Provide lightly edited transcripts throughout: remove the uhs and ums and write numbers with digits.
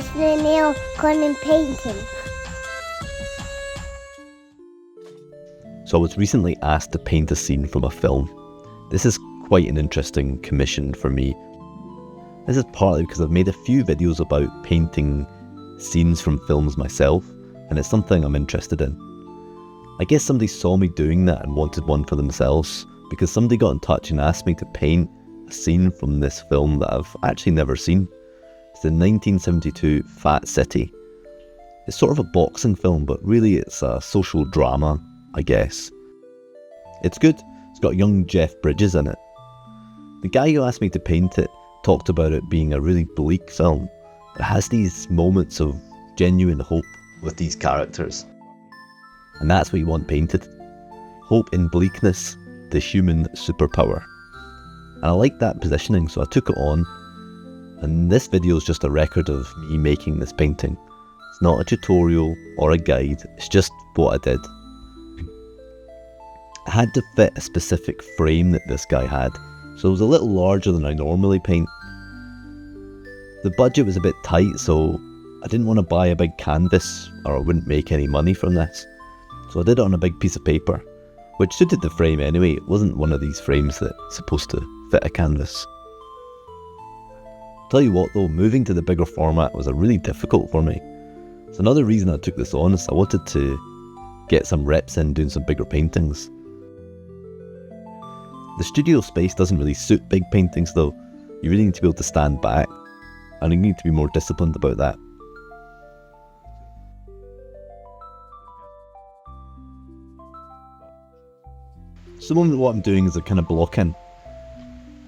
Sennelier Red painting. So I was recently asked to paint a scene from a film. This is quite an interesting commission for me. This is partly because I've made a few videos about painting scenes from films myself, and it's something I'm interested in. I guess somebody saw me doing that and wanted one for themselves, because somebody got in touch and asked me to paint a scene from this film that I've actually never seen. It's the 1972 Fat City. It's sort of a boxing film, but really it's a social drama, I guess. It's good. It's got young Jeff Bridges in it. The guy who asked me to paint it talked about it being a really bleak film. It has these moments of genuine hope with these characters. And that's what you want painted. Hope in bleakness, the human superpower. And I like that positioning, so I took it on. And this video is just a record of me making this painting. It's not a tutorial or a guide, it's just what I did. I had to fit a specific frame that this guy had, so it was a little larger than I normally paint. The budget was a bit tight, so I didn't want to buy a big canvas or I wouldn't make any money from this. So I did it on a big piece of paper, which suited the frame anyway. It wasn't one of these frames that's supposed to fit a canvas. Tell you what though, moving to the bigger format was really difficult for me. So another reason I took this on is I wanted to get some reps in doing some bigger paintings. The studio space doesn't really suit big paintings though. You really need to be able to stand back, and you need to be more disciplined about that. So what I'm doing is a kind of blocking.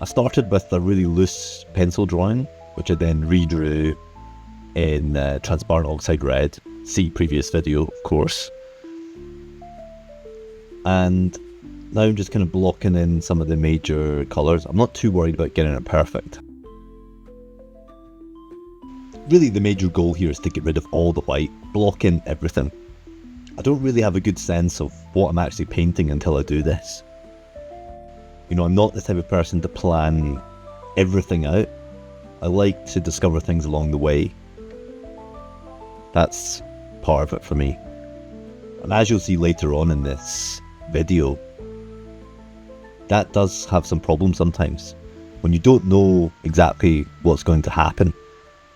I started with a really loose pencil drawing, which I then redrew in transparent Oxide Red. See previous video, of course. And now I'm just kind of blocking in some of the major colours. I'm not too worried about getting it perfect. Really the major goal here is to get rid of all the white, block in everything. I don't really have a good sense of what I'm actually painting until I do this. You know, I'm not the type of person to plan everything out. I like to discover things along the way. That's part of it for me. And as you'll see later on in this video, that does have some problems sometimes. When you don't know exactly what's going to happen,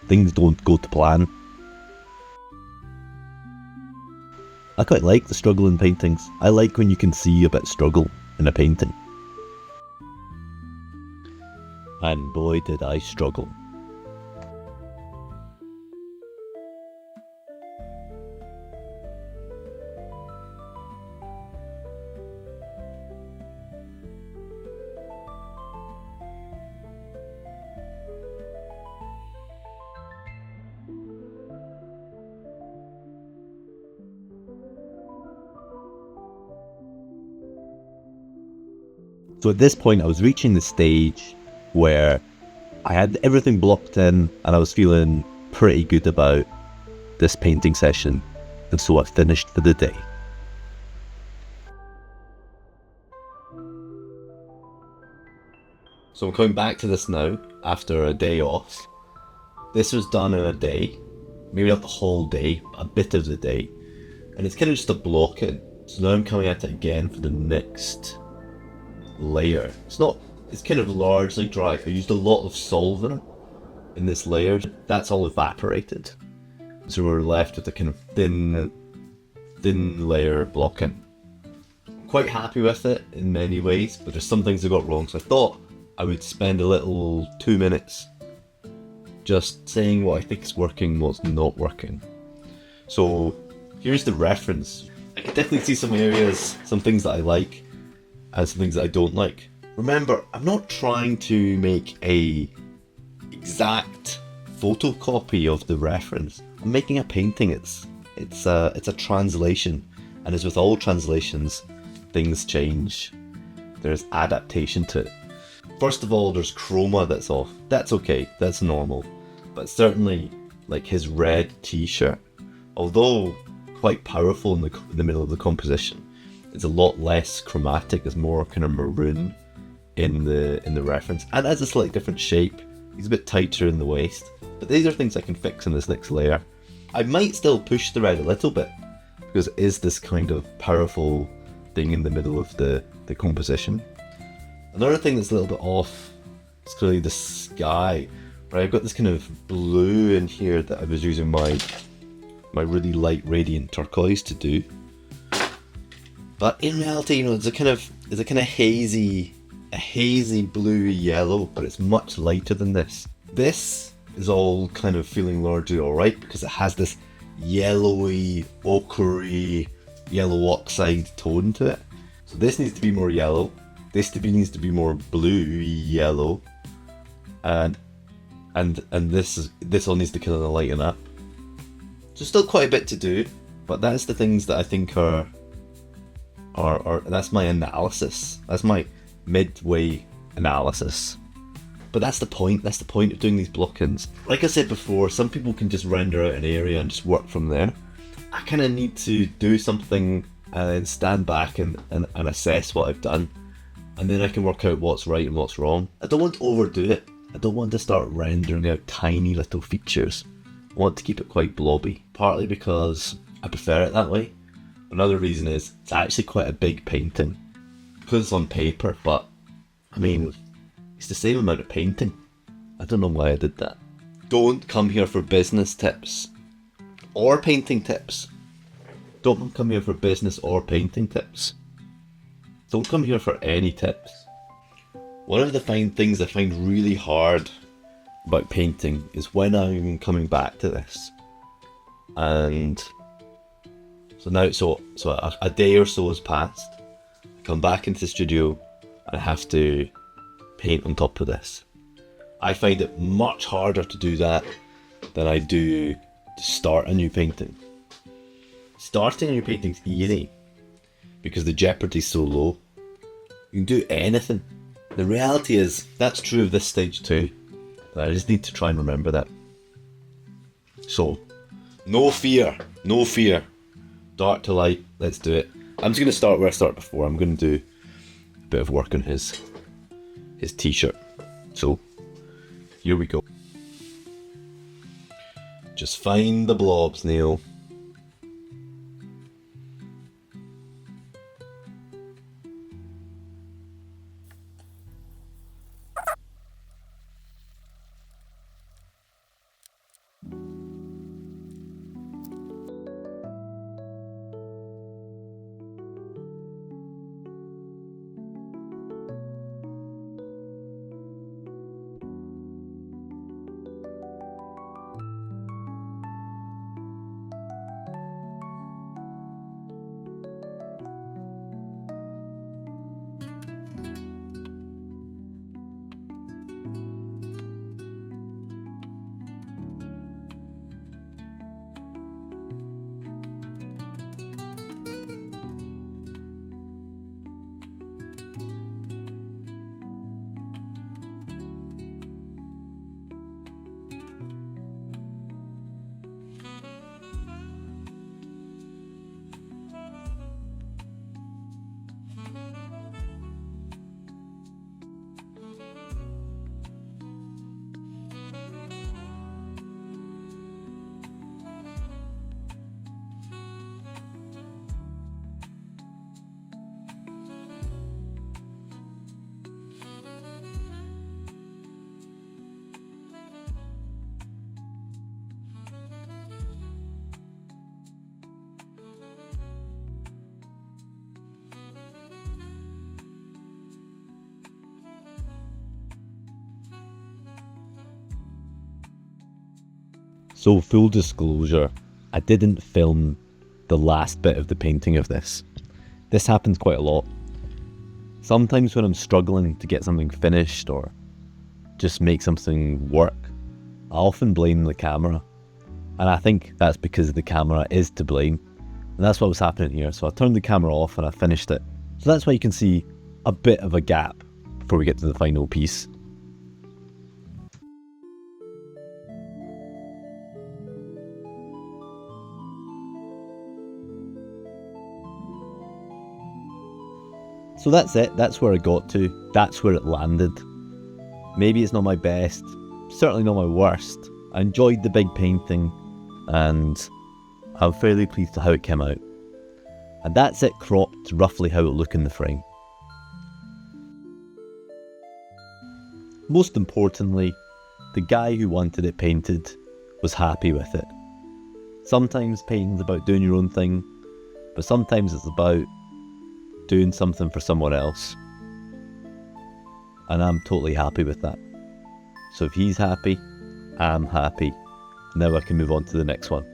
things don't go to plan. I quite like the struggle in paintings. I like when you can see a bit of struggle in a painting. And boy did I struggle. So at this point I was reaching the stage where I had everything blocked in and I was feeling pretty good about this painting session, and so I finished for the day. So I'm coming back to this now after a day off. This was done in a day, maybe not the whole day, a bit of the day, and it's kind of just a block in. So now I'm coming at it again for the next layer. It's kind of largely dry. I used a lot of solvent in this layer. That's all evaporated. So we're left with a kind of thin layer blocking. I'm quite happy with it in many ways, but there's some things I got wrong. So I thought I would spend a little 2 minutes just saying what I think is working, what's not working. So here's the reference. I can definitely see some areas, some things that I like, and some things that I don't like. Remember, I'm not trying to make a exact photocopy of the reference. I'm making a painting. It's a translation, and as with all translations, things change. There's adaptation to it. First of all, there's chroma that's off. That's okay, that's normal. But certainly, like his red t-shirt, although quite powerful in the middle of the composition, it's a lot less chromatic. It's more kind of maroon in the reference, and has a slightly different shape. He's a bit tighter in the waist. But these are things I can fix in this next layer. I might still push the red a little bit, because it is this kind of powerful thing in the middle of the composition. Another thing that's a little bit off is clearly the sky. Right, I've got this kind of blue in here that I was using my really light radiant turquoise to do. But in reality, you know, it's a kind of hazy blue yellow, but it's much lighter than this. This is all kind of feeling largely alright because it has this yellowy, ochre, yellow oxide tone to it. So this needs to be more yellow. This needs to be more blue yellow, and this all needs to kind of lighten up. So still quite a bit to do, but that's the things that I think are that's my analysis. That's my midway analysis. But that's the point. That's the point of doing these block-ins. Like I said before, some people can just render out an area and just work from there. I kind of need to do something and then stand back and assess what I've done, and then I can work out what's right and what's wrong. I don't want to overdo it. I don't want to start rendering out tiny little features. I want to keep it quite blobby, partly because I prefer it that way. Another reason is it's actually quite a big painting. Because it's on paper, but I mean, it's the same amount of painting. I don't know why I did that. Don't come here for business tips or painting tips. Don't come here for business or painting tips. Don't come here for any tips. One of the things I find really hard about painting is when I'm coming back to this. And so now, so a day or so has passed. I come back into the studio and I have to paint on top of this. I find it much harder to do that than I do to start a new painting. Starting a new painting's easy because the jeopardy's so low. You can do anything. The reality is that's true of this stage too. But I just need to try and remember that. So, no fear, no fear. Dark to light, let's do it. I'm just going to start where I started before. I'm going to do a bit of work on his t-shirt. So, here we go. Just find the blobs, Neil. So full disclosure, I didn't film the last bit of the painting of this. This happens quite a lot. Sometimes when I'm struggling to get something finished or just make something work, I often blame the camera. And I think that's because the camera is to blame. And that's what was happening here. So I turned the camera off and I finished it. So that's why you can see a bit of a gap before we get to the final piece. So that's it, that's where I got to, that's where it landed. Maybe it's not my best, certainly not my worst. I enjoyed the big painting and I'm fairly pleased with how it came out. And that's it cropped to roughly how it'll look in the frame. Most importantly, the guy who wanted it painted was happy with it. Sometimes painting's about doing your own thing, but sometimes it's about doing something for someone else. And I'm totally happy with that. So if he's happy, I'm happy. Now I can move on to the next one.